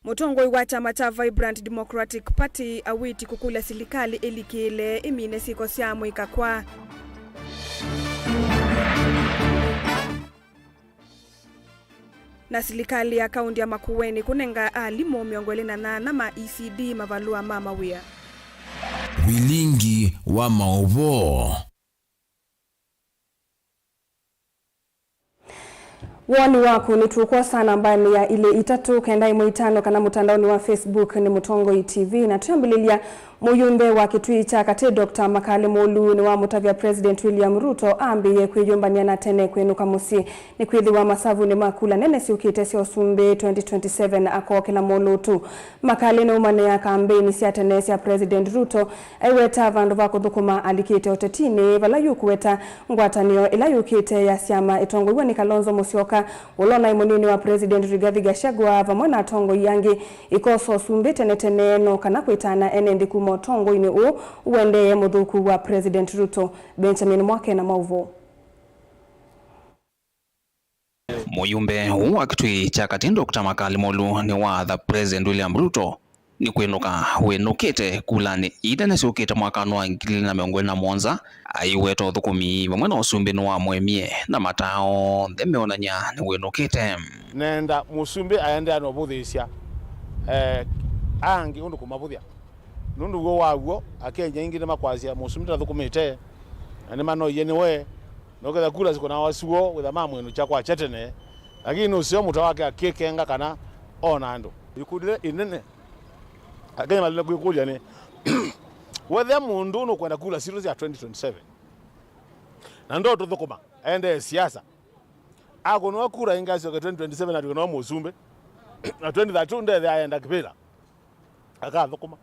Mutongoi wa chama cha Vibrant Democratic Party awiti kukula silikali elikile imine siko siamu ikakwa. Na silikali ya kaundi ya Makueni kunenga alimo miongolena na ma ECD mavalua mama wia. Wilingi wa maovo. Wani wako ni tukuwa sana ambaye ni ya ile itatu kenda imo itano kana mutandao ni wa Facebook ni Mutongoi TV na tuyambililia muyumbe wa kitui cha kate Dr. Makale Molu ni wa mutavya President William Ruto ambiye kwijumbania na tene kwenuka musi ni kwithi wa masavu ni makula nene si ukitesi osumbe 2027 ako kila Molu tu. Makale ni umane ya kampeni si atenesi ya President Ruto aiweta vandu vako dhukuma alikite otetini vala yukuweta ngwatanio ila yukite ya siama itongo iwa ni Kalonzo Musyoka ulona imunini wa President Rigathi Gachagua vamona tongo yangi ikoso osumbe tene no kana kwitana enendi motongo ini uende mudhuku wa President Ruto Benjamin Mwake na mauvo. Muyumbe wa kitui cha kati Dr. Makale Molu ni wa the President William Ruto ni kwenuka wenukite kulani ida nesiukite mwakano wa ngili na miongoni na monza aiweto thukumi vamwe na usumbi ni wa mwemie na matao themeonanya ni wenukite nenda musumbi aende anobuthisya angi undu kumabuthia nundu go waguo akenya ingine makwazia musumira thukumite ani mano yeniwe noketha kula ziko na wasuo witha mamwenu chakwa chetene lakini usio mutawake akikenga kana ona ando ikudile inene akenya malile kuikuja ni wethe mundu no kwenda kula series ya 2027 na ndo tuthukuma ende siasa ako no kura ingazi ya 2027 na tuno musumbe na 2032 ndethe aenda kipira akathukuma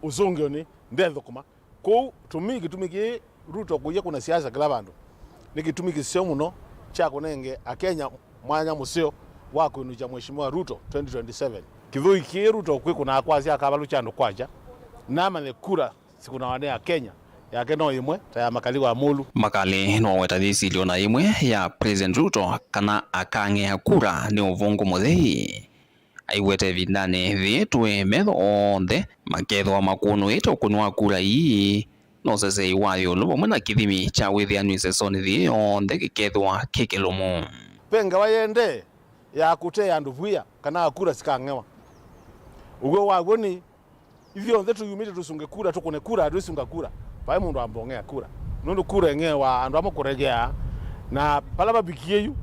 uzungio ni ndetho kuma ko tumiki Ruto kuye kuna siasa kila bandu nikitumiki sio muno cha kunenge akenya mwanya musio wako inu cha mheshimiwa Ruto 2027 kithui ki Ruto kwe kuna akwazi akabalu chando kwaja nama ne kura sikuna wane ya Kenya yake no imwe ta makaliwa Molu Makale no wetadisi liona imwe ya President Ruto kana akange kura ni uvungu muthei aiwete vindane vietwe metho onde maketho wa makuno ito kunwa kura ii no sese iwayo lubo mwana kithimi cha withianu isesoni thi onde kikethwa kikilumu penga wayende ya kutea nduvuya kana kura sikangewa ugo wagoni ivyo onde tuyumite tusunge kura tukune kura tusunga kura pai mundu ambongea kura nundu kura ngewa andu amokuregea na palaba bikiyeyu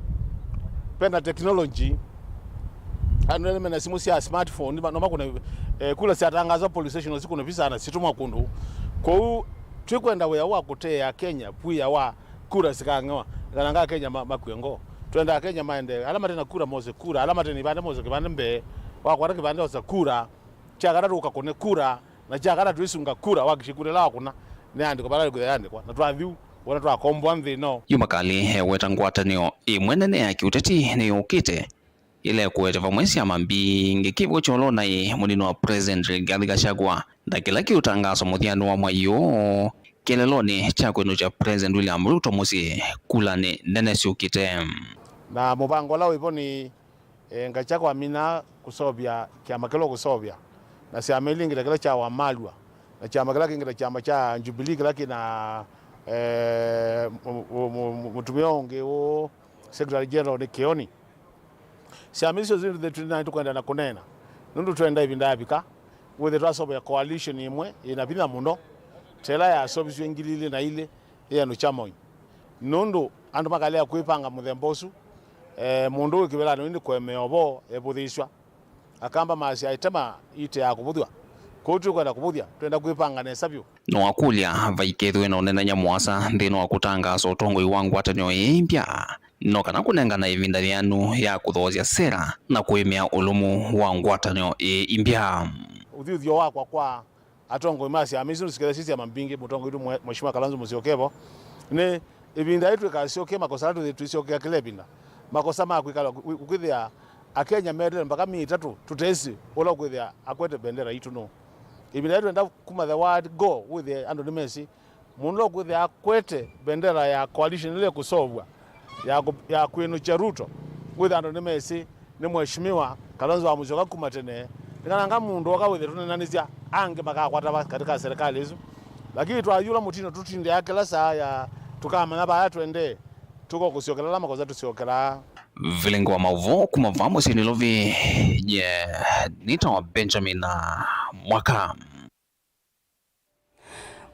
penda technology anu mena simu sia smartphone noma kuna kula sia tangaza police station sikuna visa na situmwa kundu ko twikwenda we wa kutea Kenya puya wa kura sikangawa kananga Kenya makwengo twenda Kenya maende alama tena kura moze kura alama tena ibande moze kibande mbe wa kwara kibande oza kura chakara ruka kone kura na chakara twisunga kura wakishikurela kuna ne andiko balali kuyandikwa na twathiu wona twakombwa nthi no Yumakali weta ngwatanio imwenene ya kiuteti ni ukite ile kuwete vamwesi ya mambingi kivu cholo na munino wa President Rigathi Gachagua na kila kiutangaso muthiano wa mwayo keleloni cha kwenu cha President William Ruto musi kulane nene siukite na mubango lao ipo ni Gachagua mina kusobia kiama kilo kusobia na siama ilingi kila cha Wamalwa na chama kila kingi chama cha Jubilee kila kina mutumionge o Secretary General ni Kioni siamisho zinu the 29 tukwenda na kunena nundu twenda ibinda bika with the rasobe coalition imwe inabina muno tela ya sobiswe ngilile na ile ya no chamoi nundu andu makale ya kuipanga muthembosu mundu kibela no ndi kwemeobo ebuthiswa akamba masi aitema ite ya kubuthwa ko tukwenda kubuthia twenda kuipanga na sabyo no akulia vaikethwe no nena nyamwasa ndino akutangaza utongo iwangu atanyo impya no kana kunengana ivinda vyanu ya kuthozia sera na kuimia ulumu wa ngwatanio impya uthithio wakwa kwa atongo imasi amizu sikele sisi ya mambingi mutongo itu mheshimiwa Kalonzo Musyoka ne ivinda yetu kasioke makosa yetu tuisioke kilebinda makosa makwikala ukithia akenya medel mpaka 3 tutesi ola kwithia akwete bendera itu no ivinda yetu enda kuma the word go with the anonymous munlo kwithia akwete bendera ya coalition ile kusolvwa ya kwenu cha Ruto with anonymous ni mheshimiwa Kalonzo wa Musyoka kumatene nikananga mundu wakawethe tunenanisia ange makakwata katika serikali hizo, lakini twayula mutino tutinde yake la saya tukamanya baya twende tuko kusiokelala makoza tusiokela vilengo wa mauvo kumavamo sinilovi nito Benjamin na Mwaka.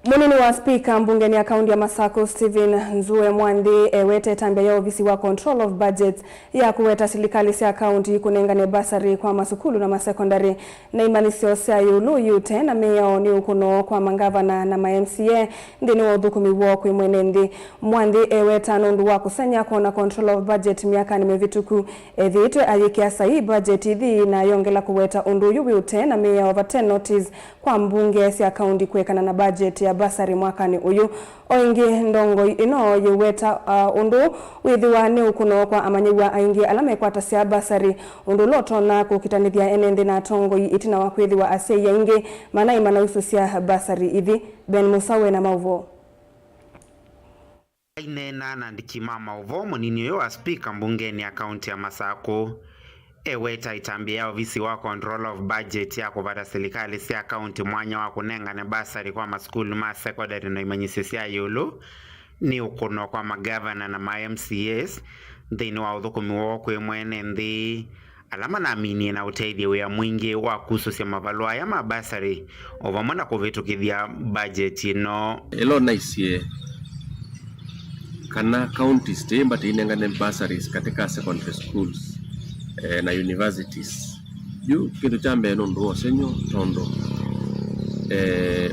Munini wa spika mbungeni ya kaunti ya Masako Stephen Nzue Mwandhi ewete tambia ya ofisi wa control of budget ya kuweta serikali sia kaunti kunengane basari kwa masukulu na masekondari na imanisio sia yulu yute na meya ni ukuno kwa mangavana na ma-MCA ndini wa udhukumi wako imwenendi. Mwandhi eweta nundu wa kusanya kwa control of budget miaka ni mevituku edhitwe ayikia sahi budget idhi na yongela kuweta undu yute na meya overturn notice kwa mbunge sia kaunti kuwekana na budget ya basari mwakani uyu oingi ndongo ino yeweta undu withiwa ni ukuno kwa amanyiwa aingi alame kwata sia basari undu lotona kukitanithia enende na tongo itina wa kwithiwa asia yaingi mana imana usu sia basari ithi. Ben Musawe na mauvo inena na ndikima mauvo munini yo wa spika mbungeni ya kaunti ya Masako eweta itambia ofisi wa control of budget ya kupata serikali sia kaunti mwanya wa kunengane basari kwa maskulu ma secondary na imanyisi ya yulu ni ukuno kwa magavana na ma-MCAs ndini wa udhukumi wako imwene ndi alama na amini na utaidia ya mwingi wa kususia mavalua ya mabasari ovamona kuvitukithia budget ino elo naisie kana counties temba inengane basaries katika secondary schools na universities yu kitu chambe nundu senyo tondo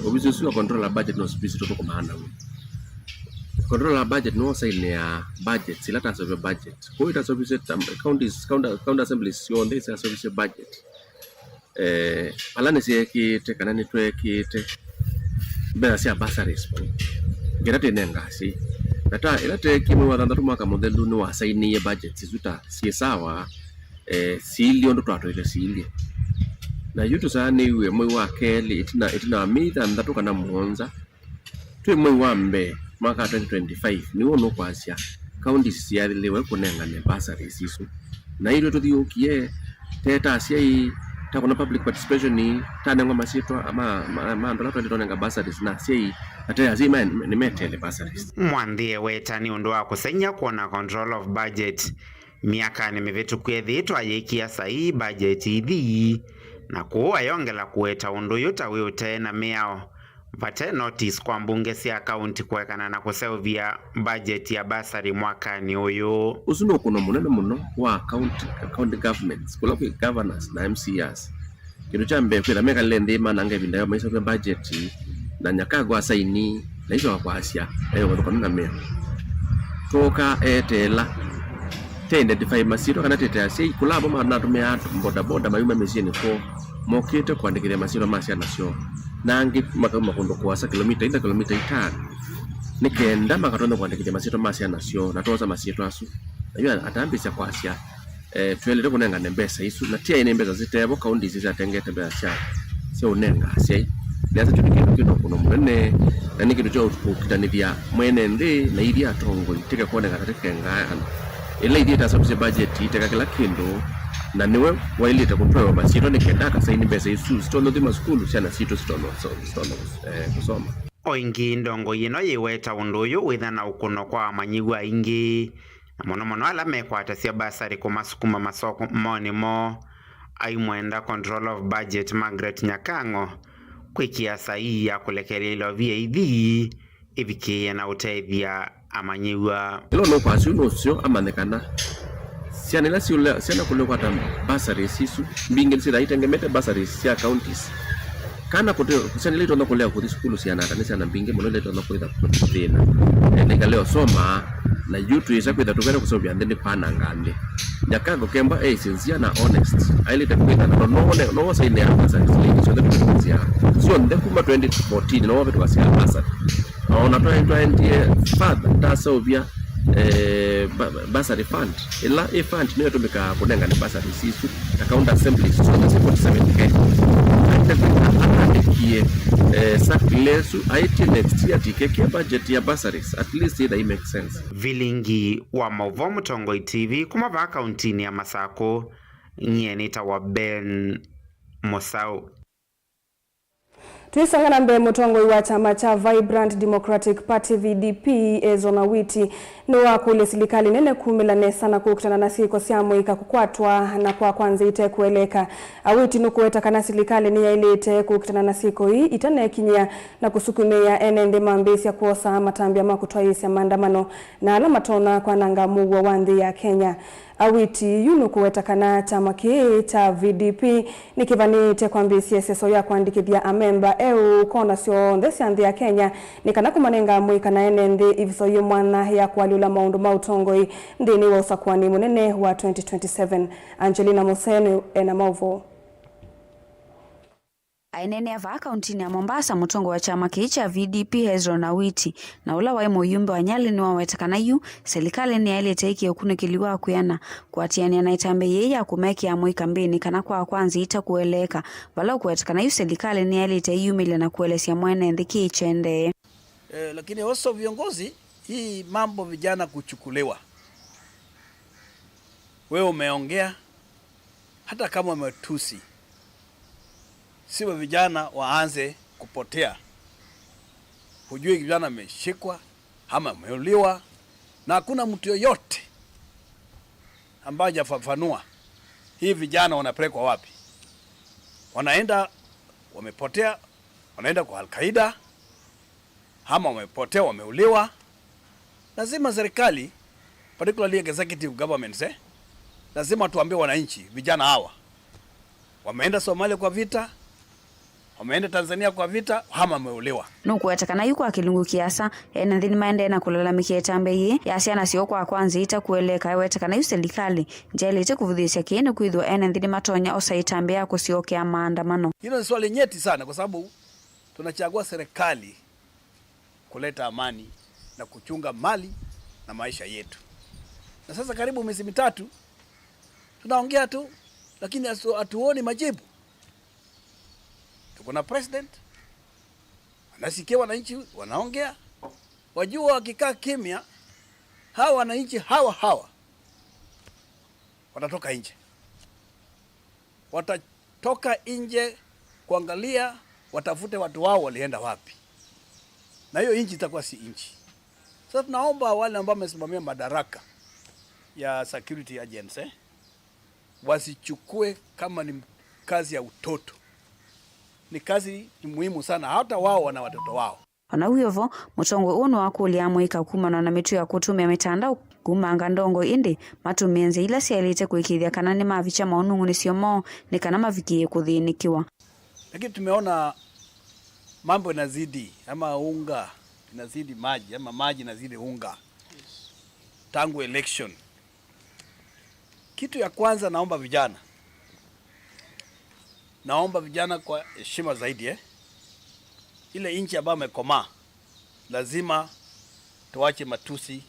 obisusi wa control la budget no spisi to kumana control la budget no sign ya budget silata so budget ko ita so counties county assemblies yo ndese so budget alane sie kite kana ni twe kite bena sia basaries gerate nengasi nata ilate kimu wa ndatu mwaka modelu ni wa sign ya budget sisuta si sawa sili ondo twato ile sili na yutu sana iwe mwe wa keli itina mitha ndatu kana muonza twe mwe wa mbe mwaka 2025 ni wono kwasia county sia lewe kunengane basari sisu na ile to diokie teta asia takona public participation ni tanengwa masitwa ama ndola twendonenga basaries na sia ate azima ni metele basaries. Mwandhi weta ni undu wa kusenya kuona control of budget miaka ni mivetu kwethitwa yikia sahi budget ithi na kuwa yongela kuweta undu yuta wiute na meao vate notice kwa mbunge sia kaunti kuwekana na kuseuvia budget ya basari mwakani uyu. Usuno kuno munene muno wa county governments kula kwa governors na MCAs kitu cha mbe kwira meka lende manange binda yo maisa budget na nyakago asaini na hizo kwa asia ayo kwa nuna mea toka etela identify masiro kana tete sei kulabo mana tumea boda mayuma mesieni ko mokete kwandikire masiro masia nasio nangi makondo kwa kilomita 5 nikenda makatonda kwandikire masiro masia nasio natoza masiro asu ayo atambisa kwa asia twelele kunenga nembesa isu na tia ine mbeza zitebo kaundi ziza tengete besa sio unenga sei neza tunikino kuno munene na nikitu cho kukitanithia mwene ndi na iria tongo itike kuoneka katika ngaya ile idea ta subsidy budget iteka kila kindu na niwe wailita kupewa masito nikenda kasaini pesa isu stono thima skulu sana sito stono kusoma oingi ndongo yino yiweta undu uyu withana ukuno kwa manyiwa ingi na mono ala mekwata sia basari kuma sukuma masoko monimo aimwenda control of budget Margaret Nyakango kwikia sahi ya kulekelelo VAD ibikie na uteithia amanyiwa ilo no kwa sio sio amanekana sianela sio siana kulekwa ta basari sisu mbinge sida itengemete basari sia counties kana kote sianela ito nakolea ku school siana kanisa na mbinge monole ito nakoida kutina nega leo soma na yutu isa kwida tukana kusobya ndene pana ngande Nyakango kemba sincere na honest aile takwita no saine ya basari sio ndio sio ndekuma 2014 no wabetu kasia basari ona 2020 father tasovia basari fund ila fund niyo tumika kunenga ni basari sisu account assembly so na 47k kie sakilesu IT next year tikeke budget ya basaries at least it makes sense. Vilingi wa Mauvo Mutongo TV kuma va accountini ya Masako nyenita wa Ben Mosau. Tuisongana mbele mutongo wa chama cha Vibrant Democratic Party VDP Ezra Witi ni wa kule serikali nene kumila sana kukutana na siko siamu ikakukwatwa na kwa kwanza ite kueleka Awiti nukuweta kana serikali ni ya ile ite kukutana na siko hii itane kinya na kusukumia enende mambesi ya kuosa matambi ama kutoa isi ya maandamano na alama tona kwa nangamu wa wandhi ya Kenya. Awiti yunu kuweta kana chama kii cha VDP ni kivani ite kwa mbisi seso ya kuandikithia amemba kona sio ndesi andhi ya Kenya ni kana kumanenga mwika na enende iviso yu mwana ya kualula maundu mautongoi ndini wa usakuani munene wa 2027. Angelina Museni ena mauvo. Ainene ava akaunti ya Mombasa mutongo wa chama kicha VDP Ezra Witi na ula wa muyumbe wa Nyali ni wawetakana yu serikali ni ile teiki okune kiliwa kuyana kuatiania na itambe yeye akumeki ya mwika mbini kana kwa kwanza ita kueleka wala kuwetakana yu serikali ni ile teyu mile na kuelesia mwene ndiki ichende. Lakini also viongozi hii mambo vijana kuchukulewa. Wewe umeongea hata kama umetusi, siwe vijana waanze kupotea. Hujui vijana ameshikwa ama ameuliwa na hakuna mtu yoyote ambaye hajafafanua hii vijana wanapelekwa wapi. Wanaenda wamepotea, wanaenda kwa Al-Qaeda ama wamepotea wameuliwa. Lazima serikali, particularly executive governments, lazima tuambie wananchi vijana hawa wameenda Somalia kwa vita, wameenda Tanzania kwa vita, hama wameuliwa. Nuku yatakana yuko akilungu kiasa ena dhini maende na kulalamikia tambe hii ya siana sio kwa kwanza ita kueleka yatakana yu serikali njeli ite kuvudhisha kiene kuidhwa ena dhini matonya osa itambe yako sio kia maandamano. Hilo ni swali nyeti sana kwa sababu tunachagua serikali kuleta amani na kuchunga mali na maisha yetu. Na sasa karibu miezi mitatu tunaongea tu lakini hatuoni majibu. Tuko na president anasikia wananchi wanaongea, wajua wakikaa kimya hawa wananchi hawa watatoka nje. Watatoka nje kuangalia watafute watu wao walienda wapi. Na hiyo nchi itakuwa si nchi. Sasa tunaomba wale ambao wamesimamia madaraka ya security agents wasichukue kama ni kazi ya utoto. Ni kazi muhimu sana, hata wao wana watoto wao. Ona huyovo mutongo uno wakuli amwika kumana na mitu ya kutumia mitandao kumanga ndongo indi matumienze ila sialite kuikithia kana ni mavicha maunungu nisiomo ni kana mavikie kuthinikiwa. Lakini tumeona mambo inazidi ama unga inazidi maji ama maji inazidi unga. Tangu election. Kitu ya kwanza naomba vijana kwa heshima zaidi ile nchi ambayo imekomaa lazima tuache matusi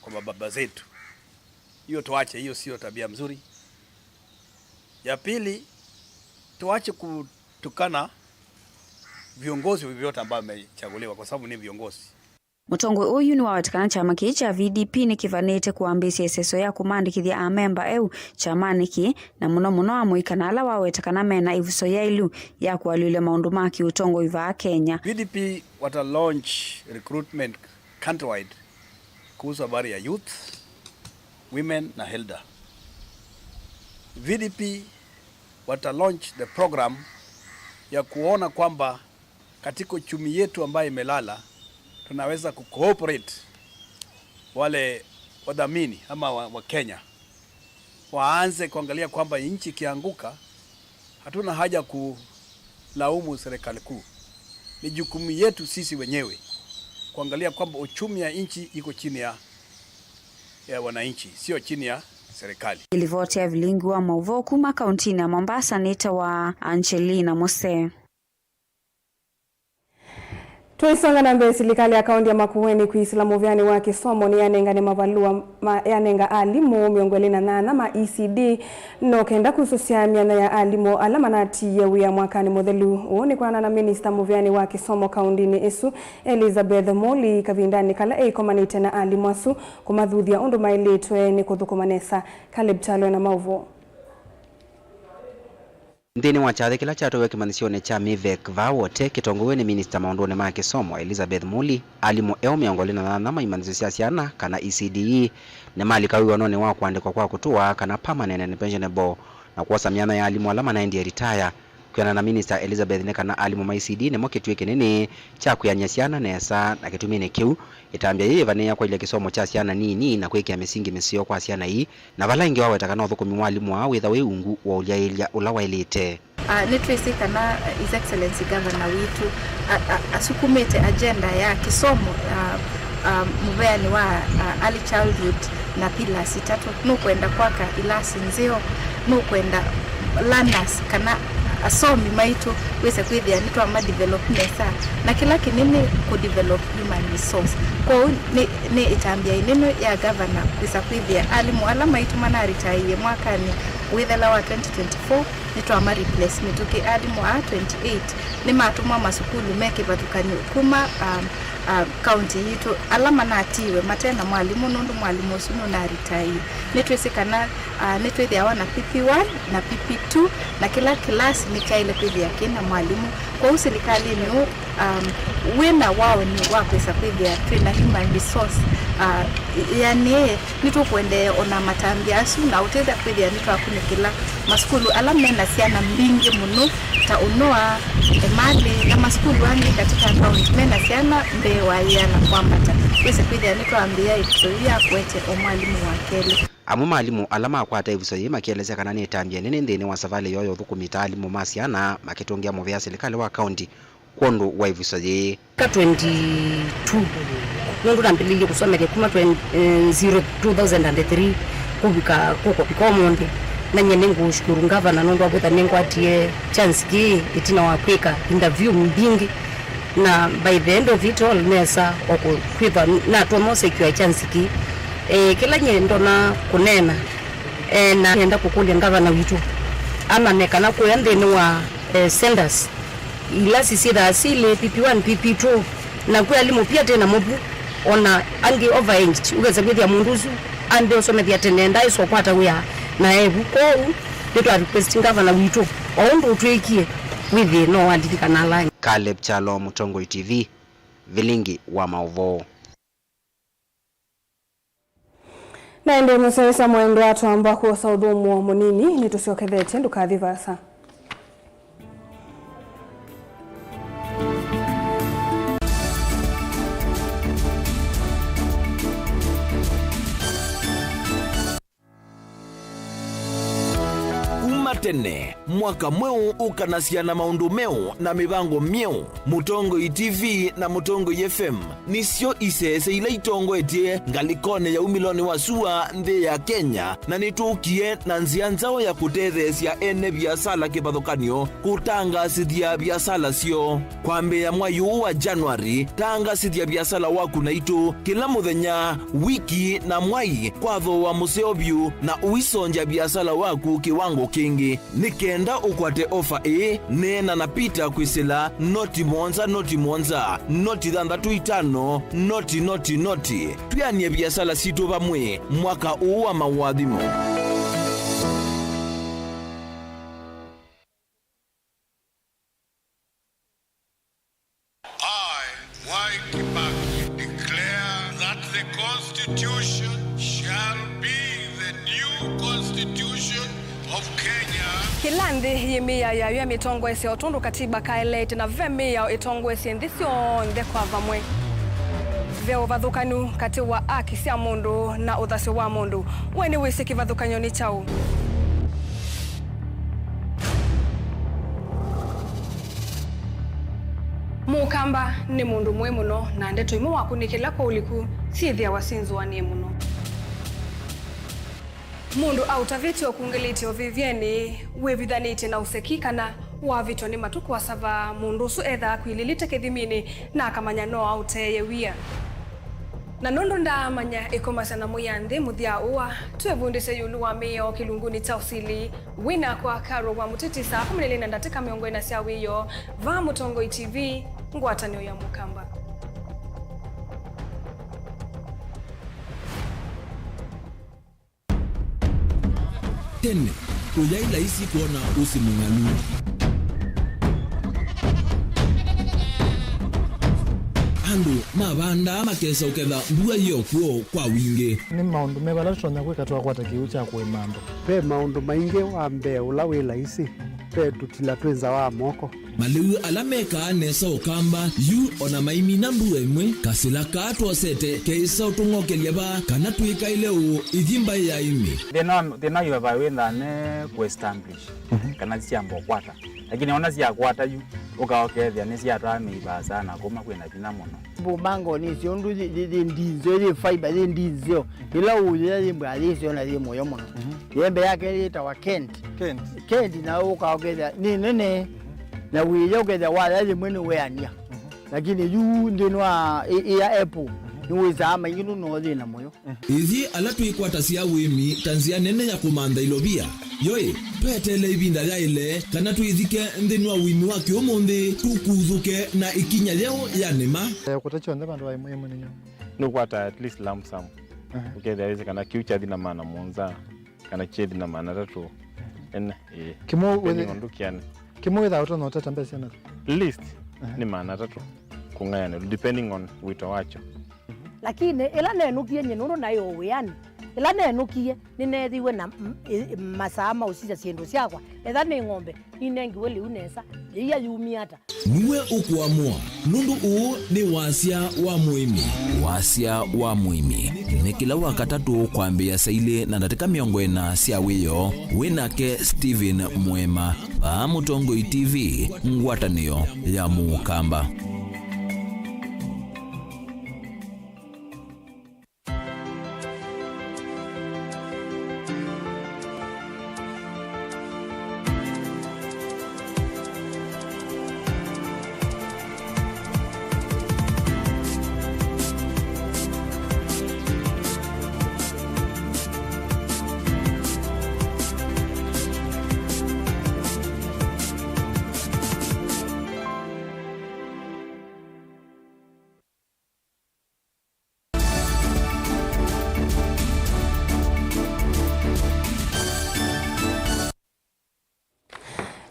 kwa mababa zetu. Hiyo tuache, hiyo sio tabia mzuri. Ya pili, tuache kutukana viongozi vyote ambao wamechaguliwa kwa sababu ni viongozi. Mutongo uyu ni wawetakana chama kicha VDP ni kivanete kuambisi seso ya kumandikithia amemba chama niki na muno amwikana ala wawetakana mena ivuso ya ilu ya kualule maundu maki utongo iva Kenya. VDP wata launch recruitment countrywide kuhusu habari ya youth, women na elder. VDP wata launch the program ya kuona kwamba katika uchumi yetu ambayo imelala tunaweza kucooperate wale wadhamini ama wa Kenya waanze kuangalia kwamba nchi kianguka hatuna haja kulaumu serikali kuu. Ni jukumu yetu sisi wenyewe kuangalia kwamba uchumi ya nchi iko chini ya wananchi, sio chini ya serikali. Ilivotea vilingi wa Mauvo kuma kaunti ya Mombasa nita wa Angelina Museni. Tuisonga na mbele serikali ya kaunti ya Makueni kuislamu vyani wa kisomo ni yanenga ni mavalua yanenga alimu miongoni na ma ECD no kenda kususia miana ya alimu alama nati ya wia mwakani modelu uoni kwa na minister muvyani wa kisomo kaunti ni Esu Elizabeth Moli kavindani kala komanite na alimu asu kumadhudhia undu mailetwe ni kuthukumanesa Caleb Chalo na Mauvo. Ndini wa chathe kila chato weki manisione cha Mivek Vawote kitongowe ni minister maondone ma kisomo Elizabeth Muli alimu eo miongoli na nama imanisi siasiana kana ECDE ne mali kawi wanone wa kuandikwa kwa kutua kana permanent and pensionable na kuwasa miana ya alimu alama na endi retire kuyana na minister Elizabeth ne kana alimu ma ECDE ne mokitu wiki nini cha kuyanyasiana nesa na kitumine kiu itambia yeye vania kwa ile kisomo cha siana nini na kweki ya misingi misio kwa siana hii na vala ingi wawe takana uthukumi mwalimu wa witha we ungu wa ulia ulawa ilite. Nitrisi kana His Excellency Governor witu asukumete agenda ya kisomo muveni wa early childhood na pillars itatu nukwenda kwaka ilasi nzio nukwenda learners kana asomi maitu wese kwithia nitwa ma development na kila kinini ku develop human resource kwa ni itambia ineno ya governor wese kwithia alimu alama itu mana retire mwakani withela wa 2024 nitwa ma replacement uki alimu a 28 ni matuma masukulu meke batukani kuma county yitu alama natiwe matena mwalimu nundu mwalimu sunu na retire nitwesikana nitwithia wana PP1 na PP2 na kila klasi ni kaile kwithia kina mwalimu kwa serikali ni wena wao ni wakwesa kwithia twina human resource yani nitukwende ona matambia asu na uteza kwithia nitu akune kila maskulu alama na siana mbingi muno ta unoa emali na maskulu wangi katika account mena siana mbewa yana kwambata wese kwithia nitu ambia ituia kwete omwalimu wakele amu malimu alama akwata ivuso yima kielezea kana ni tambia nene ndene wa savale yoyo thukumita alimu masiana makitongia movea serikali wa county kondo wa ivuso ye ka 22 nundu nambilili kusomere kuma 2003 kubika kuko pikomonde na nyene ngushukuru ngavana nundu abutha nengwatie chance ki itina wakwika interview mbingi na by the end of it all nesa okukwitha na tomose kiwa chance ki kila nyendo na kunena na nenda kukulia ngavana witu ama mekana kuendeni wa senders ila sisida asile PP1 PP2 na kwa alimu pia tena mobu ona angi overaged ugeza kwithia munduzu ande osomethia tenenda iso kwata wia na ebu ko nitwa request ngavana witu ondo utwekie withi no wandika na line. Caleb Chalo, Mutongo TV, Vilingi wa Maovo. Na ndio msesa mwendo watu ambako saudumu munini nitusiokethete ndukathivasa. Tene mwaka mweu ukanasiana maundu meu na mibango mieu Mutongo TV na Mutongo FM nisio isese ila itongo etie ngalikone ya umiloni wa sua nde ya Kenya na nitukie na nzianzao ya kutethesia ene biasala kibadhokanio kutanga sidia biasala sio kwambe ya mwayu wa Januari tanga sidia biasala waku na itu kila muthenya wiki na mwai kwatho wa museobyu na uisonja biasala waku kiwango kingi nikenda ukwate ofa nena napita kwisila noti monza noti thandatu itano noti tuyanie biasala situ vamwe mwaka uu wa mawadhimo. Kilandi yimia ya mitongo ese otundu katiba kaelete na vemi ya itongo ese ndisio onde kwa vamwe. Veo vathukanu kati wa aki sia mundu na uthasio wa mundu. Weni wisi kivathukanyo ni chau. Mukamba ni mundu mwe muno na ndeto imu wakunikila kwa uliku sithia wasinzu wa nie muno. Mundu autaviti okungiliti ovivyeni wevithaniti na usekikana wa vito ni matuku wa sava mundu su edha kuililite kithimini na akamanya no auteye wia. Na nondo ndamanya ikomasana muyanthi muthia uwa tuevundise yulu wa mio kilunguni cha usili wina kwa karo wa mutitisa 14 ndatika miongo ina sia wiyo va Mutongo TV ngwatanio ya Mukamba. Tene uyaila isi kuona usimungalu. Andu mabanda makesa uketha mbua hiyo kuo kwa wingi. Ni maundu mebala tutonya kwika twakwata kiu cha kwimando. Pe maundu maingi wambe ula wila isi. Pe tutila twenza wa moko. Maliu alameka nesa ukamba yu ona maimi na mbua imwe kasila kato sete keisa utungoke liaba kana tuika ileo igimba ya imi. Thina yu wawenda ne ku-establish kana siambo kwata. Lakini ona siya kwata yu ukaokethia ni siya twami iba sana kuma kwina thina muno. Bumango ni siondu ndinzo ile fiber ile ndinzo ila uye ile mbali siona ile moyo muno. Yembe yake ile tawa Kent na ukaokethia ni nene na wiyo ukethia wala ile mwene weania. Lakini yu ndinwa ya Apple niwezama ingino no thina moyo. Ithi alatu ikwata sia wimi tanzia nene ya kumanda ilobia. Yoe, petele ibinda ya ile, kana tuithike ndinwa wimi waki omonde, tukuthuke na ikinya leo ya nema. Kutacho ndema ndo waimwe ninyo. Nukwata at least lump sum. Ukethia weze kana kiucha dhina maana monza, kana che dhina maana tatu. Kimo witha uto no tata mbesi yana. List ni maana tatu. Kungayana depending on wito wacho. Lakini ila nenukie nyenuru nayo weani. Ila nenukie ninethiwe na masama usija siendo siakwa. Etha ni ng'ombe ninengi weli unesa iya yumiata. Niwe ukuamua nundu uu ni wasia wa muimi. Wasia wa muimi ni kila wakatatu kwambia saile na ndatika miongo ena sia wiyo winake Steven Mwema pa Mutongoi TV ngwatanio ya Mukamba.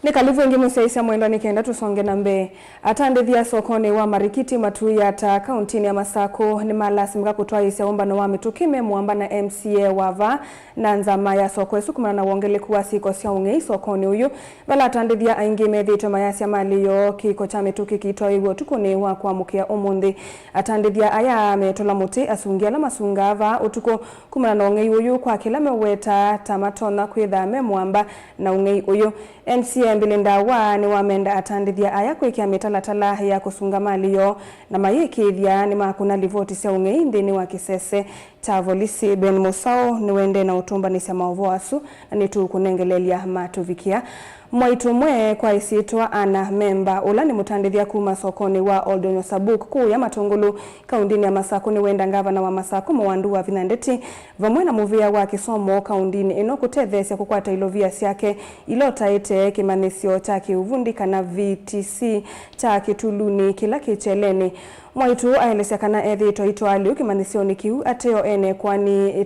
Ni kalivu ingi musaisi ya mwendo nikenda tusonge na mbe. Atandithia sokoni wa marikiti matui ata kauntini ya Masako ni malasimika kutoa isi ya umbano wa mitukime muamba na MCA wava na nzama ya soko esukumana na wongele kuwa siko siya ungei sokoni uyu. Bala atandithia aingi medhito mayasi ya maliyo kiko cha mituki kitoa iwo tukuni wa kwa mukia umundi. Atandithia aya metola muti asungia la masungava utuko kumana na ungei uyu kwa kila meweta tamatona kuidhame muamba na ungei uyu. MCA Mbilinda wa ni wamenda atandithia aya kuikia mitalatala ya kusunga maliyo na mayikithia ni makuna livoti sia ungei ndini wa kisese Tavolisi Ben Musao ni wende na utumba ni sema uvoasu na nitu kunengelelia matuvikia. Mwaitumwe kwa isitwa ana memba ula ni mutandithia kuma sokoni wa Oldonyo Sabuk kuu ya Matungulu kaundini ya Masako ni wenda ngavana wa Masako Mwandu wa Vinandeti vamwe na muvia wa kisomo kaundini ino kutethesia kukwata ilovia siake ilota ite kimanisio cha kiuvundi kana VTC cha kituluni kila kicheleni. Mwaitu aelesea kana ethito itoali ukimanisioni kiu ateo ene kwani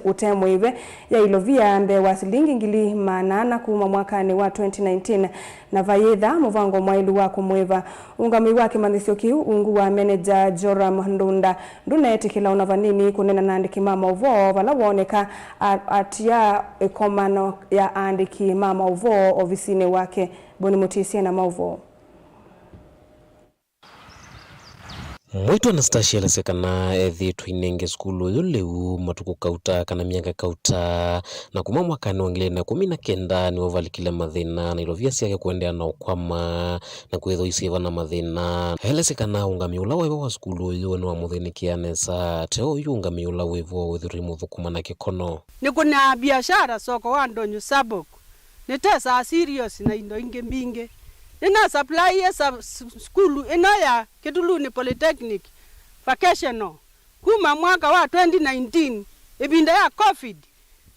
utemwe ive ya ilovia mbe wa silingi ngili manana kuma mwakani wa 2019 na vayedha muvango mwailu wa kumweva ungami wa kimanisio kiu ungu wa manager Joram Ndunda nduneti kila unavanini kunena na andiki mama uvo vala woneka atia ekomano ya andiki mama uvo ofisine wake Boni Mutisia na mauvo. Mwitu Anastasia lesekana ethitu inenge skulu yuleu matuku kauta kana mianga kauta na kuma mwakani wangile na 19 ni wavalikile mathina na ilovia siake kuendea na ukwama na kuetho isiva na mathina helesekana ungami ula wevo wa skulu yu ni wa muthinikia nesa teo yu ungami ula wevo wethuri muthukuma na kikono ni kuna biashara soko wa Oldonyo Sabuk ni tesa serious na indo inge mbinge ina supply ya skulu ina ya Kituluni Polytechnic vacational kuma mwaka wa 2019 ibinda ya COVID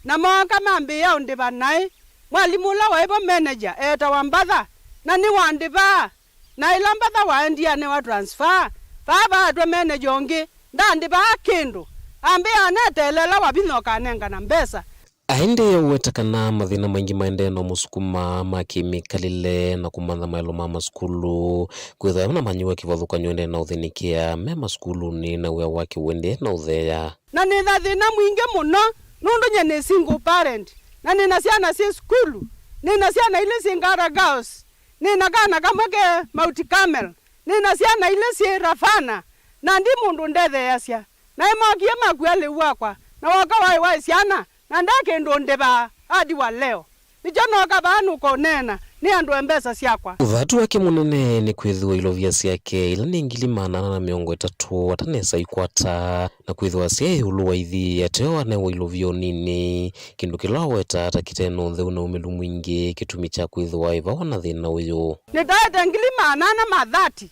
na mwaka mambe ya ondeba nae mwalimu la waibo manager eta wambadha na ni wandiba na ilambadha waendia ne wa transfer baba adwa manager onge ndandi ba kendo ambe anetelela wabinoka nenga na mbesa. aende wetakana mathina maingi maende no musukuma makimikalile na kumantha mailo ma maskulu kwitha na manyiwa kivathuka nyonde na uthinikia me maskulu ni na wea wake wende na utheya na ni thina mwingi muno nundu nyene single parent na nina ciana ci skulu nina ciana ile cingara girls nina kana kamwe ke Mount Carmel nina ciana ile ci Rafana na ndi mundu ndetheacia na imokie makwele wakwa na waka wai ciana na ndake ndondeba hadi wa leo nijono kabanu konena ni andu embesa ciakwa uthatu wake munene ni kwithwa ilovia ciake ila ni 230 atanesa ikwata na kwithwa cia uluwa ithi ateo ane wa ilovio nini kindu kila weta atakiteno theu na umilu mwingi kitumi cha kwithwa iva na thina uyu nitaete 230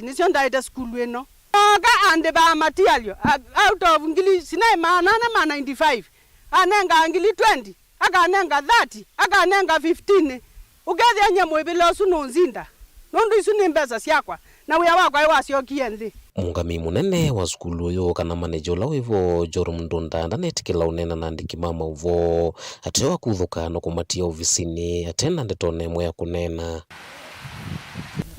nicio ndaite skulu ino oka ande ba material out of sinai 95 anenga 20 akanenga 30 akanenga 15 ukethia nyamwe bilosu nonzinda nondu isu ni mbesa ciakwa na wia wakwa iwaciokie nthi mungami munene wa skulu uyu kana manager la wivo Jorum Ndunda ndanetikila unena na andiki mama uvo atewa kuthuka no kumatia ofisini atena ndetone mwe ya kunena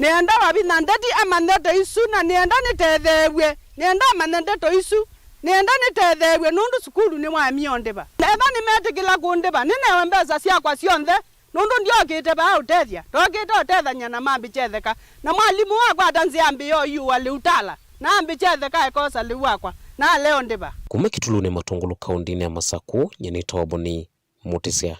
nienda wabi na ndeti amanete isu na nienda nitethewe nienda amanete isu nienda nitethewe nundu skulu ni mwa miondeba eba nimetikila kundeba ninewe mbesa ciakwa cionthe nundu ndiokite ba utethia ndokite utethanya na mambi chetheka na mwalimu wakwa atanziambi yo yu aliutala na ambi chetheka ekosa liwakwa na leo ndeba kuma kitulune Matungulu kaundini ya Masaku nyenita waboni Mutisia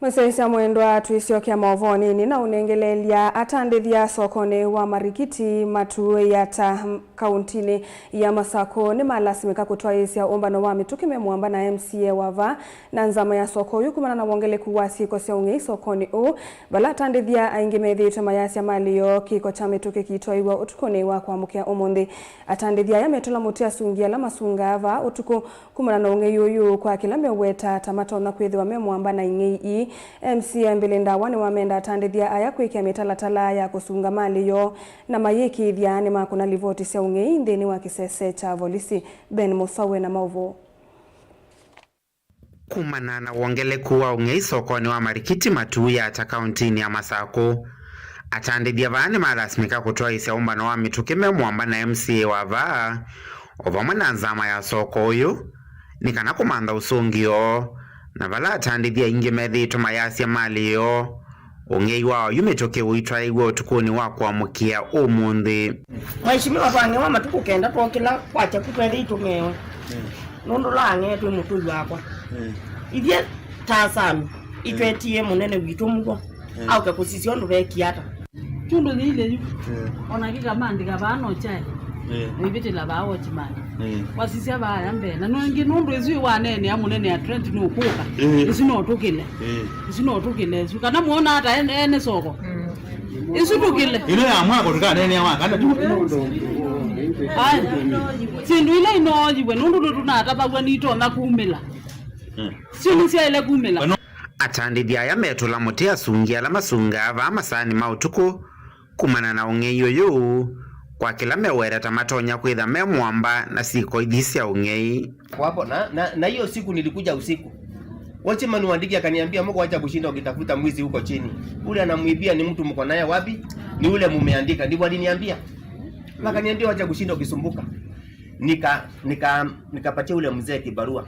Mwesesia mwendwa tuisiokia maovoni ni na unengelelia atandithia sokoni wa marikiti matu ya ta kauntini ya Masako ni malasimika kutwaisia umbano wa mituki memuamba na MCA wava na nzama ya soko yukumana na wongele kuwasi kwa siya sokoni u bala atandithia aingimethi tumayasi ya malio kiko cha mituki kitoiwa utukoni wa kwa mukia umundi atandithia ya metula mutia sungia la masunga ava utuku kumana na unge yuyu kwa kila meweta tamato na kwethi wa memuamba na ingei MCA Mbilinda wani wamenda atandithia aya kwikia mitalatala ya kusunga mali yo na mayeki ithia ni makuna livoti cia ungei nthini wa kisese cha volisi Ben Musawe na mauvo kumana na wongeleku wa ungei sokoni wa marikiti matu ya ta kauntini ya Masako atandithia vani malasimika kutwaisia umbano wa mituki memuamba na MCA wava ovamwe na nzama ya soko uyu ni kana kumantha usungio na vala atandithia ingi methi mayasi ya mali yo ungei wao yumetoke uitwa igwa utukuni wa kuamukia umundi Mheshimiwa vange wa matuku kenda tokila kwacha kutwele itumewe nundu lange twe mutu wakwa ithie tasami itwetie munene witu mugo au ka position ndo vekiata tundu ile yu ona kika mandika bano chai ibitila bawo chimani wasisia baya mbena nongi nundu izu wanene ya munene ya trend no kuka isu no tukile kana muona hata ene soko isu tukile ino ya mwako tukane ya mwaka sindu ile inojiwe nundu tunata bagwa nito na kumela sinu sia ile kumela atandithia ya metula mutia sungia la masunga ava masani mautuku kumana na ungeyo yu kwa kila mewera tamatonya kwitha memuamba na siko idhisia ungei hapo na hiyo siku nilikuja usiku wote manuandiki akaniambia mko acha kushinda ukitafuta mwizi huko chini ule anamuibia ni mtu mko naye wapi ni ule mumeandika ndivyo aliniambia akaniambia acha kushinda ukisumbuka nikapatia ule mzee kibarua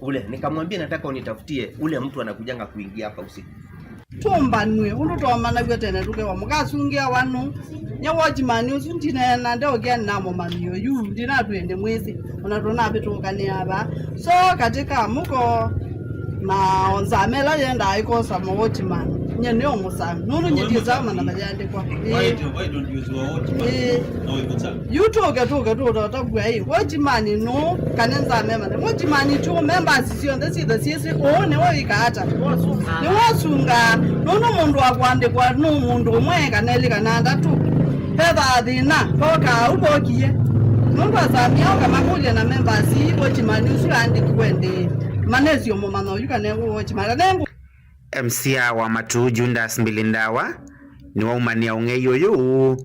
ule nikamwambia nataka unitafutie ule mtu anakujanga kuingia hapa usiku tombanwe undu tomana gwetene tuke wa mukasungia wanu nyawojimani usundine na ndeo gya namo mamiyo yu ndina twende mwezi unatona betokane aba so katika muko na onzamela yenda ikosa mawojimani nyene omusami nunu nyetiza mana bajande kwa why don't you use wojimani no ikutsa yutoke tabwa yi wojimani no kanenza mema wojimani to members sio ndesi sisi one woikata ni wasunga nunu mundu akwande kwa nu mundu mwe kaneli kananda tu peba dina poka ubokiye nundu asamia kama kule na members wojimani usandi kwende manezio mama yukane wojimani nembu MCA wa Matu Jundas Mbilindawa ni waumania ungeyo yu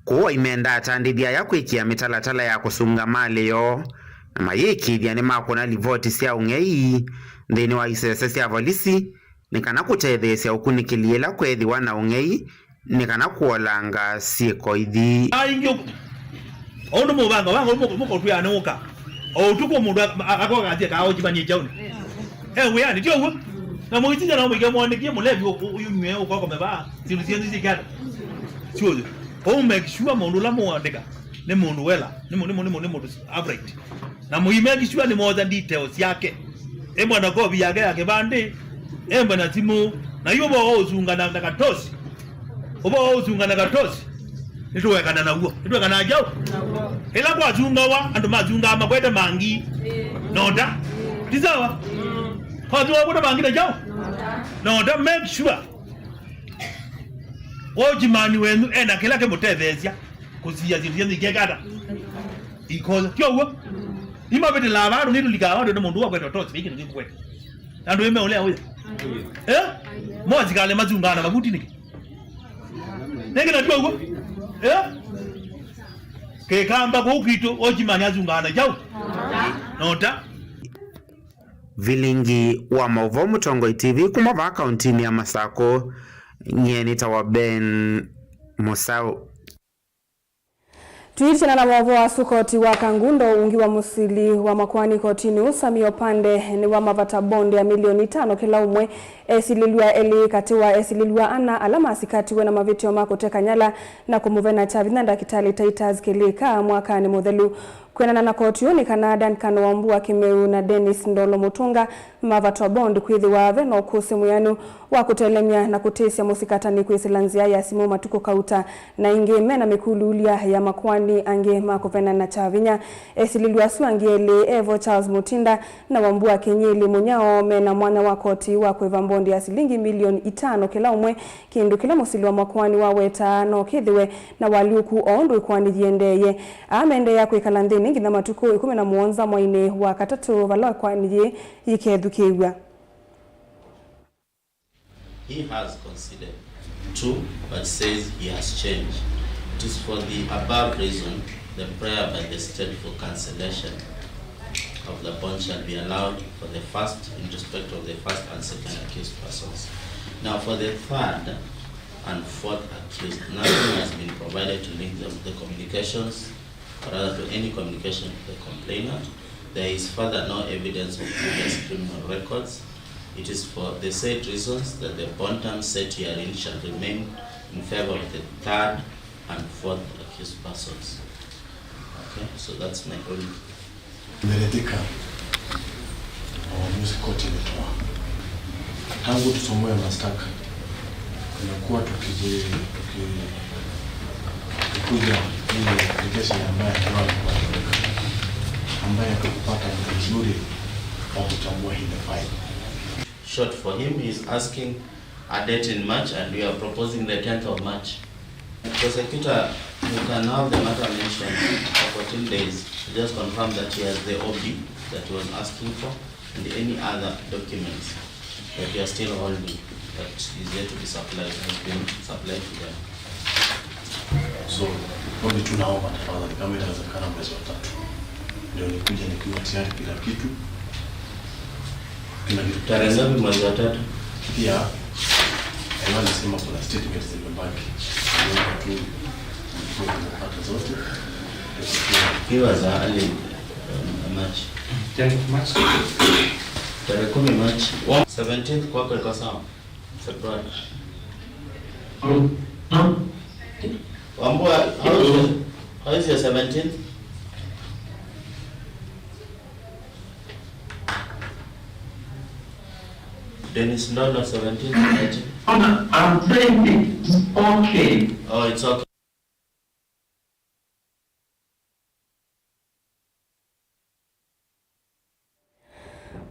kuwa imenda atandithia ya kwikia mitalatala ya kusunga mali yo na mayikithia ni makona livoti cia ung'ei nthini wa isese cia polisi ni kana kutetheesya ukunikilie la kwethiwa na ung'ei ni kana kuolanga ciiko ithi aingi ondu mubanga wangu muko tuyanuka o tuko mundu akogathia ka ojibanie jauni we ani tio na muitinja na mwige mwonikie mulevi uyu nywe ukoko meba silusienzi zikata sio o make sure mundu la muandika ni mundu wela ni mundu average na muimeki sure ni more than details yake mwana kobi yake bandi na simu na yubo ozunga na katosi obo ozunga na katosi nitwekana na uo nitwekana ajao ila kwa zunga wa andu mazunga amakwete mangi noda tizawa kwa zunga kwete mangi na jao noda make sure ojimani wenu ena kila ke mutethesia kusia zinzi ngegada ikoza kyo ima bete lavaru nitu likawa ndo mundu wa kwete tosi biki ngi kwete andu ime ole awe mozi kale mazunga na mabuti niki nenge na twa ke kamba ko ukito ojimani azungana jau nota Vilingi wa Mauvo Mutongo TV kumava akaunti ya Masako nyeni tawa Ben Musau. Tuichana na mauvo wa sukoti wa Kangundo ungi wa musili wa makwani kotini usami opande ni wa mavata bonde ya milioni 5 kila umwe esililua eli katiwa esililua ana alama asikatiwe na mavitio mako teka nyala na kumuvena chavinanda kitali Titans kilika mwaka ni muthelu kwenana na kotioni Kanada nkano wambua Kimeu na Dennis Ndolo Mutunga mavato bond kwithi wave na ukusi muyanu wa kutelemia na kutesia musikatani kuisilanzia ya simu matuko kauta na inge mena mikulu ulia ya makwani ange makuvena na chavinya esililua suangiele Evo Charles Mutinda na wambua Kenyili Munyao mena mwana wa koti wa kweva mbondi ya silingi milioni 5 kila umwe kindu kila musili wa makwani wa weta no kithiwe na waliuku ondu ikwani jiendeye amende ya kuikalandhini ningi na matuko 17 mwaine wa katatu valwa kwa nije yikethukiwa. He has considered true but says he has changed. It is for the above reason the prayer by the state for cancellation of the bond shall be allowed for the first in respect of the first and second accused persons. Now for the third and fourth accused, nothing has been provided to link them to the communications or rather to any communication with the complainant. There is further no evidence of previous criminal records. It is for the said reasons that the bond term set herein shall remain in favor of the third and fourth accused persons. Okay, so that's my ruling. Nimeridhika na uamuzi koti imetoa. Tangu tusomoe mashtaka tunakuwa tukikuja ile application ambayo tukupata nzuri wa kutambua hii file. Short for him, he is asking a date in March and we are proposing the 10th of March. Prosecutor, you can have the matter mentioned for 14 days to just confirm that he has the OB that he was asking for and any other documents that we are still holding that is yet to be supplied has been supplied to them. So, only tunaomba tafadhali kama itawezekana mwezi wa 3 ndio nikuja nikiwa tayari kila kitu. Tarehe ngapi mwezi wa 3? Pia nasema kuna statements zimebaki. Naomba tu kupata zote. Kiwa za ali March. 10 March. Tarehe 10 March. 17th kwako iko sawa? February. Wambua, how is your 17th? Dennis Ndolo 17th. I'm saying it's okay. Oh, it's okay.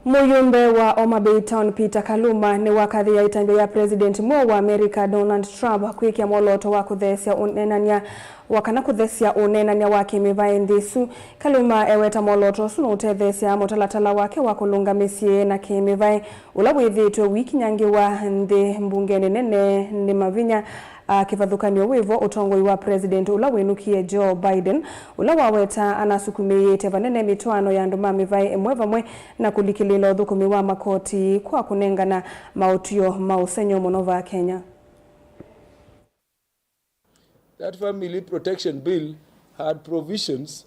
Muyumbe wa Homa Bay Town Peter Kaluma ni wakadhi ya itambe ya President Mo wa America Donald Trump kuikia moloto wa kuthesia unenania wakana kuthesia unenania wake mivae ndhisu. Kaluma eweta moloto sunu utethesia motalatala wake wa kulunga misie na kimivae ulabu idhitwe wiki nyangi wa ndi mbungeni nene ni mavinya akivathukanio wivo utongoi wa president ula winukie Joe Biden ula waweta anasukumiyete vanene mitwano ya anduma mivai emwe vamwe na kulikilila uthukumi wa makoti kwa kunengana mautio mausenyo monova Kenya. That family protection bill had provisions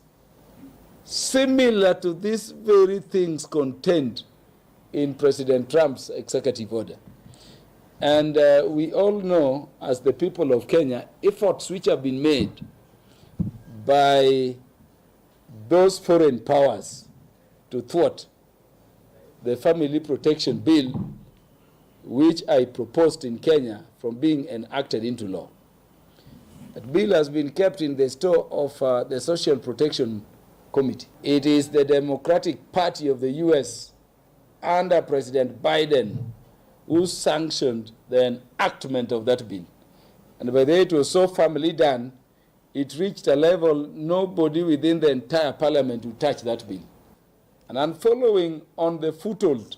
similar to these very things contained in President Trump's executive order. And we all know, as the people of Kenya, efforts which have been made by those foreign powers to thwart the family protection bill, which I proposed in Kenya, from being enacted into law. That bill has been kept in the store of the Social Protection Committee. It is the Democratic Party of the US under President Biden who sanctioned the enactment of that bill. And by the way, it was so firmly done, it reached a level nobody within the entire parliament would touch that bill. And I'm following on the foothold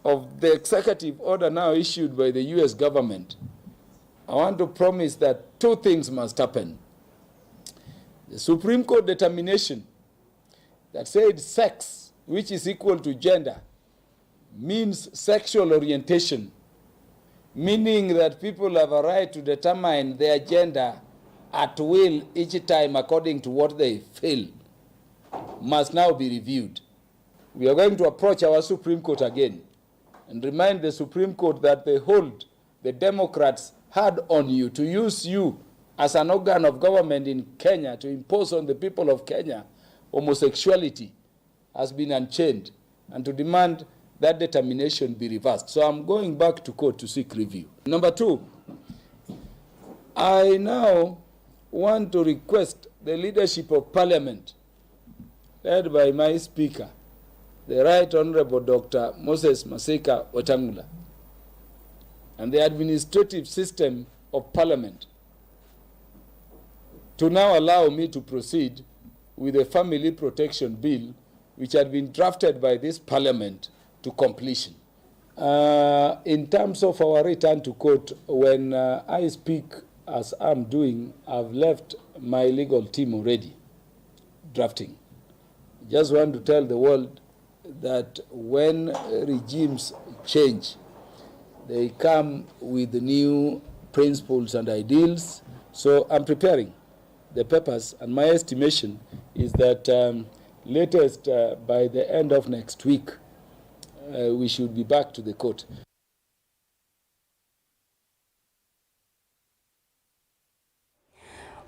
of the executive order now issued by the US government, I want to promise that two things must happen. The Supreme Court determination that said sex, which is equal to gender, means sexual orientation, meaning that people have a right to determine their gender at will each time according to what they feel, must now be reviewed. We are going to approach our Supreme Court again and remind the Supreme Court that the hold the Democrats had on you to use you as an organ of government in Kenya to impose on the people of Kenya homosexuality has been unchained, and to demand that determination be reversed. So I'm going back to court to seek review. Number two, I now want to request the leadership of Parliament, led by my Speaker, the Right Honorable Dr. Moses Masika Wetangula, and the administrative system of Parliament, to now allow me to proceed with the Family Protection Bill, which had been drafted by this Parliament, to completion. In terms of our return to court, when I speak as I'm doing, I've left my legal team already drafting. Just want to tell the world that when regimes change, they come with new principles and ideals. So I'm preparing the papers, and my estimation is that latest by the end of next week, we should be back to the court.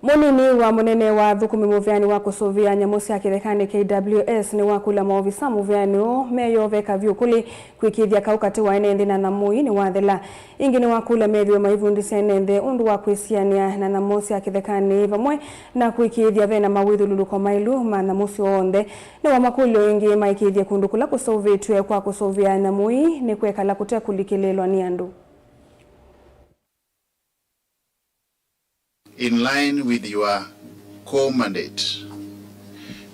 Munini wa munene wa thukumi muvyani wa kusovia nyamusi ya kithekani KWS ni wakula maovisa muvyani o meyo veka vyukuli kwikithia kaukati wa enende na namui ni wathela ingi ni wakula mevyo maivundisi enende undu wa kwisiania na namusi ya kithekani vamwe na kwikithia vena mawithululu kwa mailu ma namusi onde ni wa makulio ingi maikithia kundukula kusovitwe kwa kusovia namui ni kwekala kutekulikilelwa ni andu. In line with your core mandate,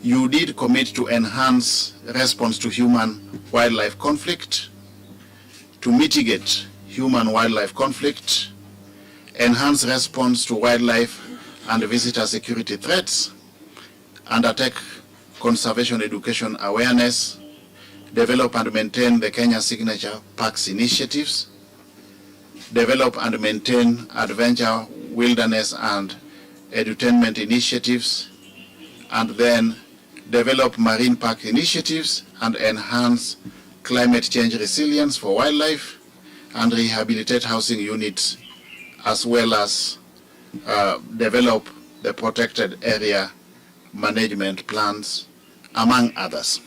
you did commit to enhance response to human-wildlife conflict, to mitigate human-wildlife conflict, enhance response to wildlife and visitor security threats, undertake conservation education awareness, develop and maintain the Kenya Signature Parks initiatives, develop and maintain adventure, wilderness and edutainment initiatives, and then develop marine park initiatives and enhance climate change resilience for wildlife, and rehabilitate housing units, as well as develop the protected area management plans, among others.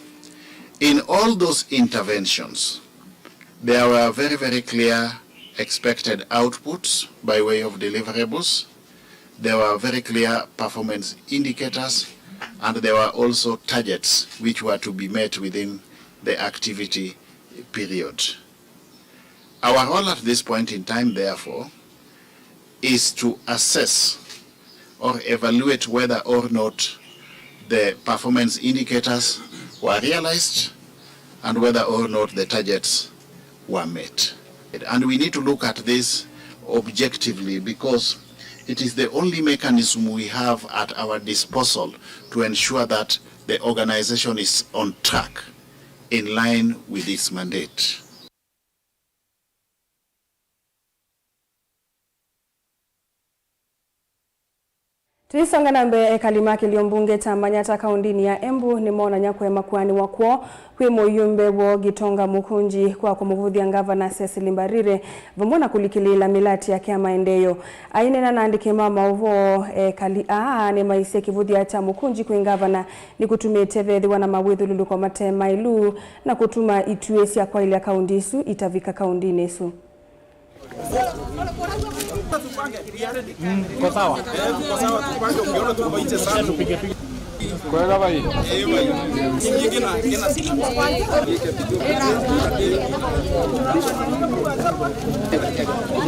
In all those interventions, there were very, very clear expected outputs by way of deliverables. There were very clear performance indicators, and there were also targets which were to be met within the activity period. Our role at this point in time, therefore, is to assess or evaluate whether or not the performance indicators were realized and whether or not the targets were met. And we need to look at this objectively, because It is the only mechanism we have at our disposal to ensure that the organization is on track in line with its mandate. Tuisonga na mbere kalima kilio mbunge ta Manyata kaundini ya Embu ni mona nyakwe makwani wakwo kwi muyumbe wo Gitonga Mukunji kwa kumuvuthia ngavana Cecily Mbarire vumona kulikilila milati yake ya maendeleo ainena na andike mama uvo kali ni maise kivuthia cha Mukunji kwi ngavana ni kutumia tevethi wana mawithululu kwa matema ilu na kutuma ituesi ya kwa ile kaundi isu itavika kaundi nesu. Kwa sawa tupange ungeona tuko nje sana tupige kwa gava hii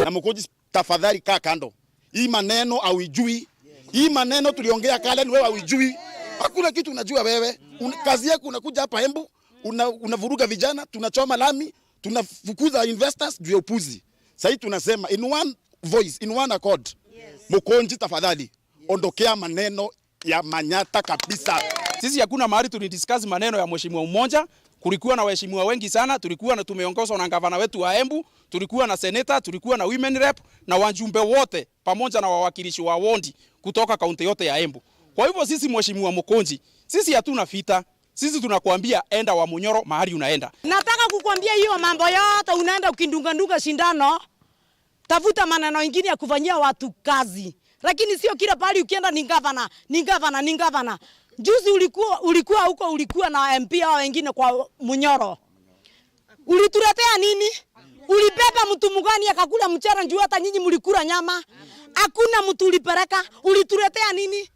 na Mukunji tafadhali kaa kando. Hii maneno hauijui. Hii maneno tuliongea kale, wewe hauijui. Hakuna kitu unajua wewe. Kazi yako unakuja hapa Embu, unavuruga vijana, tunachoma lami, tunafukuza investors juu ya upuzi. Sasa tunasema in one voice, in one accord. Mukunji tafadhali ondokea maneno ya Manyata kabisa. Sisi hakuna mahali tulidiscuss maneno ya mheshimiwa Umoja. Kulikuwa na waheshimiwa wengi sana, tulikuwa na tumeongozwa na gavana wetu wa Embu, tulikuwa na senator, tulikuwa na women rep na wajumbe wote pamoja na wawakilishi wa wondi kutoka kaunti yote ya Embu. Kwa hivyo sisi mheshimiwa Mukunji, sisi hatuna vita. Sisi tunakuambia enda wa Munyoro mahali unaenda. Nataka kukuambia hiyo mambo yote unaenda ukindunga shindano. Tafuta maneno mengine ya kufanyia watu kazi. Lakini sio kila pale ukienda ni gavana. Juzi ulikuwa huko, ulikuwa na MP hao wengine kwa Munyoro. Ulituletea nini? Ulibeba mtu mgani akakula mchana njoo hata nyinyi mlikula nyama? Hakuna mtu ulipeleka. Ulituletea nini?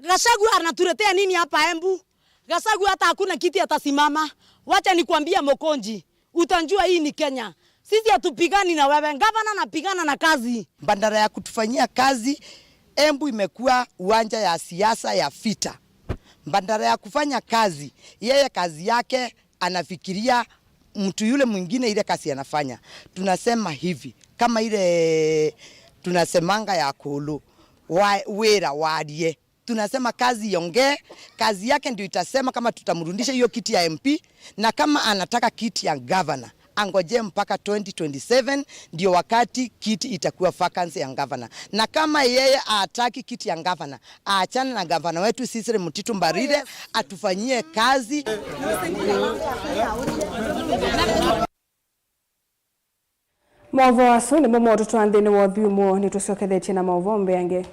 Gachagua anatuletea nini hapa Embu? Gachagua hata hakuna kiti atasimama. Wacha nikwambia Mukunji, utanjua hii ni Kenya. Sisi hatupigani na wewe, gavana anapigana na kazi. Bandara ya kutufanyia kazi, Embu imekuwa uwanja ya siasa ya vita. Bandara ya kufanya kazi, yeye kazi yake anafikiria mtu yule mwingine ile kazi anafanya. Tunasema hivi, kama ile tunasemanga ya Kulu, wera warie. Tunasema kazi iongee, kazi yake ndio itasema kama tutamrudisha hiyo kiti ya MP na kama anataka kiti ya governor. Angoje mpaka 2027 ndio wakati kiti itakuwa vacancy ya governor. Na kama yeye ataki kiti ya governor, aachane na governor wetu Cecily Mutitu Mbarire atufanyie kazi. Mwovo wasu ni mumo tutuandhini wa vyumo ni tusioketheche na mauvombe yange.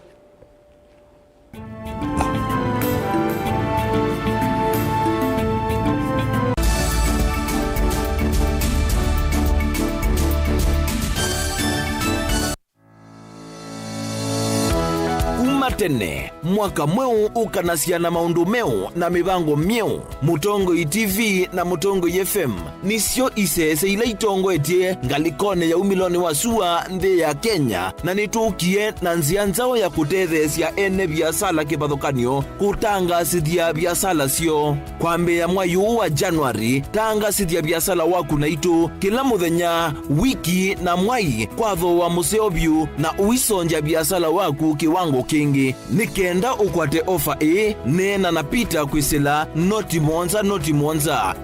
Tene mwaka mweu ukanasiana maundu meu na mibango mieu Mutongo TV na Mutongo FM nisio isese ila itongo etie ngalikone ya umiloni wa sua nde ya Kenya na nitukie na nzia nzao ya kutethesia ene biasala kibadhokanio kutangasithia biasala sio kwambe ya mwayu wa Januari tangasithia biasala waku na itu kila muthenya wiki na mwai kwatho wa museobyu na uisonja biasala waku kiwango kingi nikenda ukwate ofa nena na pita kwisila noti monza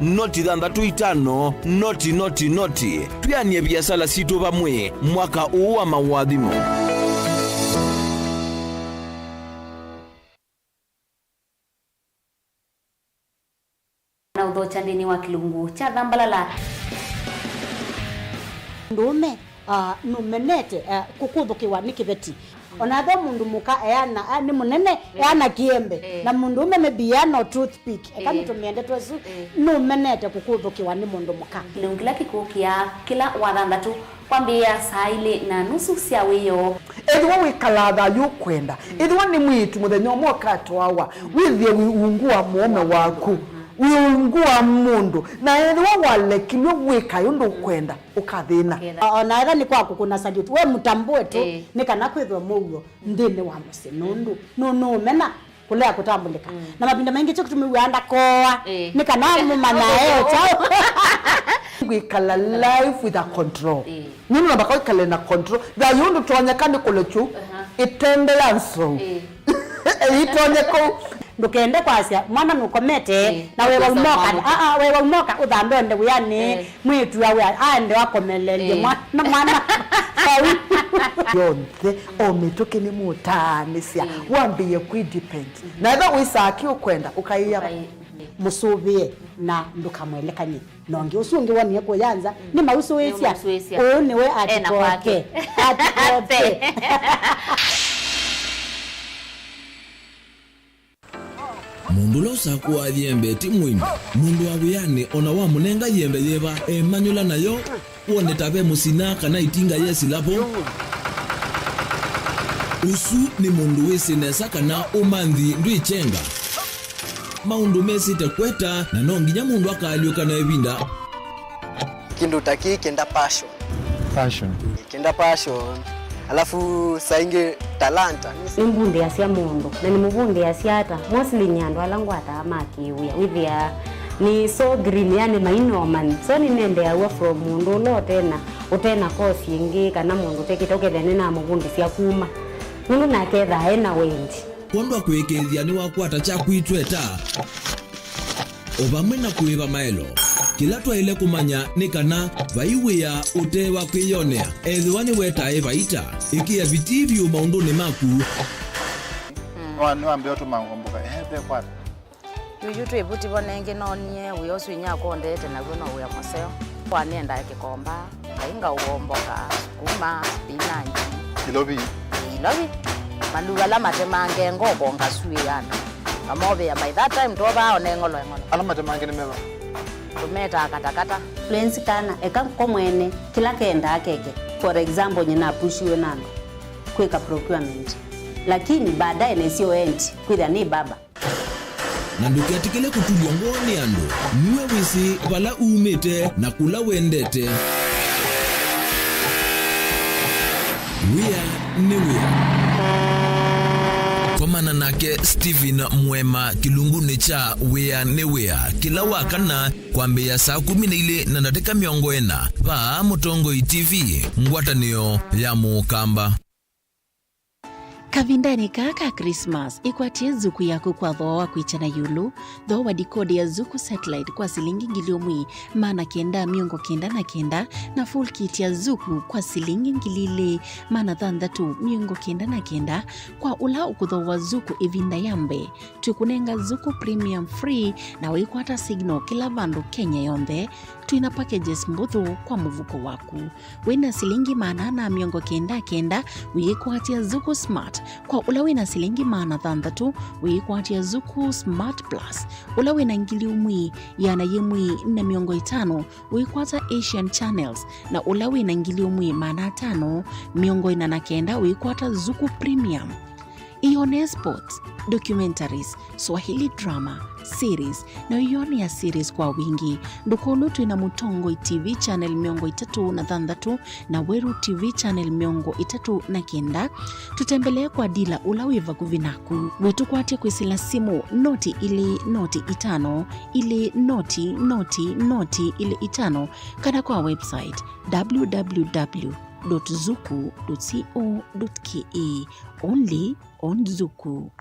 noti thandatu itano noti tuyanie biasala situ bamwe mwaka uu wa mawathimo. Na udhocha ndini wa Kilungu cha Dhambalala ndume numenete kukuthukiwa ni kibeti onatho mundu muka eana ni munene eana kiembe na mundu ume biano toothpick kama tumiende twesu numenete kukuthukiwa ni mundu muka Kilungila kikukia kila wathandatu kwambia saa ile na nusu cia wiyo edwa wikalatha yukwenda edwa ni mwitu muthenya mwoka twawa withie wiungua muome waku wiungua mundu na edwa wale kimwe wika yundu kwenda ukathina ona era ni kwaku kuna salute we mutambue tu nikana kwithwa mugo ndine wa muse nundu no mena kulea kutambulika na mabinda mengi cyo kutumiwa anda koa nikana mumana chao gwikala life with a control nini nabaka ikale na control da yundu tonya kandi kolechu itende yanso itonye ko ndukende kwasya mwana nukomete na wewe umoka wewe umoka udhambe nde yani mwitu yawe ande wakomelele mwana sawi yonde ometoke ni mutanisia wambiye ku depend na eba wisaki ukwenda ukaiya musubie na ndukamwelekanye nonge usungi woni ko yanza ni mausuwesia one we atikoke atikoke mundu losa kuwa yembe timwimi mundu awiyane ona wa munenga yembe yeba emanyula nayo wone tabe musina kana itinga yesi lapo usu ni mundu wesinesa kana umanthi ndwichenga maundu mesite kweta na nonginya mundu akaliuka na ebinda kindu taki kenda passion kenda passion alafu sainge talanta nimbunde asia mundu na nimubunde asiata mostly nyando alangwata amakiwia withia ni so green yani mainoman so ni nende awa from mundu lo tena utena kosi ingi kana mundu tekitoke thene na mubunde sia kuma mundu naketha ena wendi kondo kwekethia ni wakwata cha kuitweta obamwe na kuiba maelo kila twaile kumanya ni kana vaiwia utewa kwiyonea ethiwani wetae vaita ikia vitivyo maunduni maku niwambia tu mangomboka ehe kwa yuyu twebuti bonenge nonye uyo swinya kondete na gona uya maseo kwa nenda kikomba kainga uomboka kuma spinach ilobi maluga la matemange ngoko ngasuyana amobe ya by that time toba onengolo ala matemange ni meba tumeta katakata fluency kana eka komwene kila kenda akeke for example nyina pushiwe nano kweka procurement lakini baadaye nesio end kwitha ni baba na ndukiatikile kutulwa ngoni ando niwe wisi vala umete na kula wendete wia komana nake Steven Mwema kilunguni cha wea ne wea kila wakana kwambia saa 12 na dakika 40 pa Mutongo TV ngwatanio ya mukamba kavindani kaka Christmas ikwatie zuku yako kwa dhoa kuichana yulu dhoa dikodi ya zuku satellite kwa silingi ngiliomwi maana kenda miongo kenda na full kit ya zuku kwa silingi ngilile maana thandatu miongo kenda kwa ula ukudhoa zuku ivinda yambe tukunenga zuku premium free na wikwata signal kila bando Kenya yonde tuina packages mbuthu kwa muvuko waku wina silingi maana miongo kenda wikwatia zuku smart kwa ulawe na silingi maana thandatu wikwatia zuku smart plus ulawe na ngili umwi yana yemwi na miongo 5 wikwata Asian channels na ulawe na ngili umwi maana 5 miongo 9 wikwata zuku premium Ione sports, documentaries, Swahili drama, series na ione ya series kwa wingi. Ndukonu tuina Mutongo TV channel miongo 3 na Weru TV channel miongo 3 tutembelee kwa dila ulawiva kuvinaku. Wetu kwatia kuisila simu noti ili noti 5 ili noti ili 5 kada kwa website www.zuku.co.ke only on Zuku.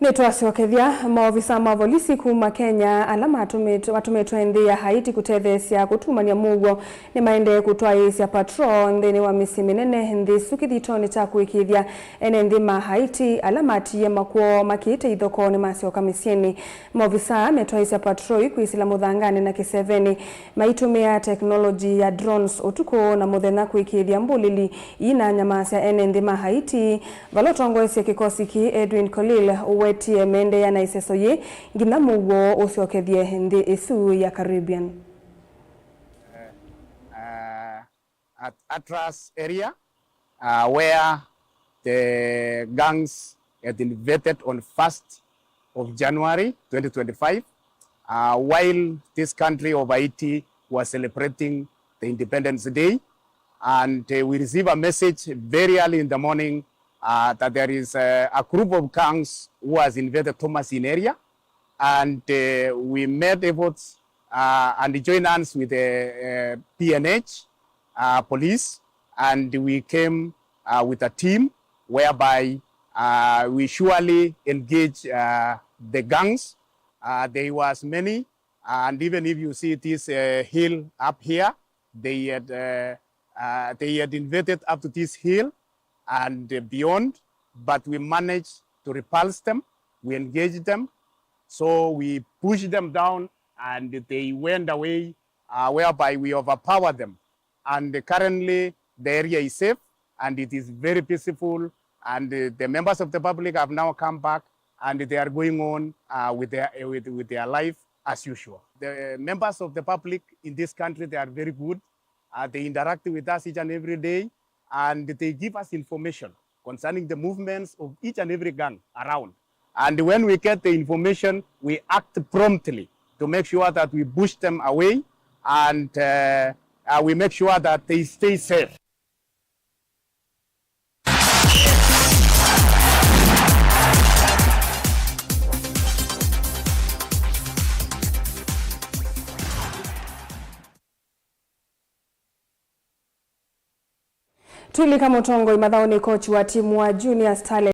Nitwasiokethia maofisa ma polisi kuma Kenya alama atumetwa nthi ya Haiti kutethesia kutumania mugo ni maende kutwaisya patrol nthini wa misi minene nthi sukithitoni cha kuikithia ene nthi ma Haiti alama atiye makuo makiite ithoko ni masioka misieni maofisa metwaisya patrol ikwisila muthangani na kiseveni maitumia teknoloji ya drones utuko na muthenya kuikithia mbulili ina nyamasya ene nthi ma Haiti valotongoesya kikosi ki Edwin Colil wetie mende ya na iseso ye ngina mugo usiokethie hindi isu ya Caribbean. At Atras area where the gangs had invaded on 1st of January 2025 while this country of Haiti was celebrating the Independence Day. And we receive a message very early in the morning that there is a group of gangs who has invaded Thomasin area. And we made efforts and joined hands with the PNH police. And we came with a team whereby we surely engage the gangs. There was many. And even if you see this hill up here, they had invaded up to this hill and beyond, but we managed to repulse them. We engaged them, so we pushed them down, and they went away, whereby we overpowered them. And currently, the area is safe, and it is very peaceful, and the members of the public have now come back, and they are going on with their life as usual. The members of the public in this country, they are very good. They interact with us each and every day, and they give us information concerning the movements of each and every gang around. And when we get the information, we act promptly to make sure that we push them away, and we make sure that they stay safe. Twilika Mutongo imathaoni coach wa timu wa Junior Starlet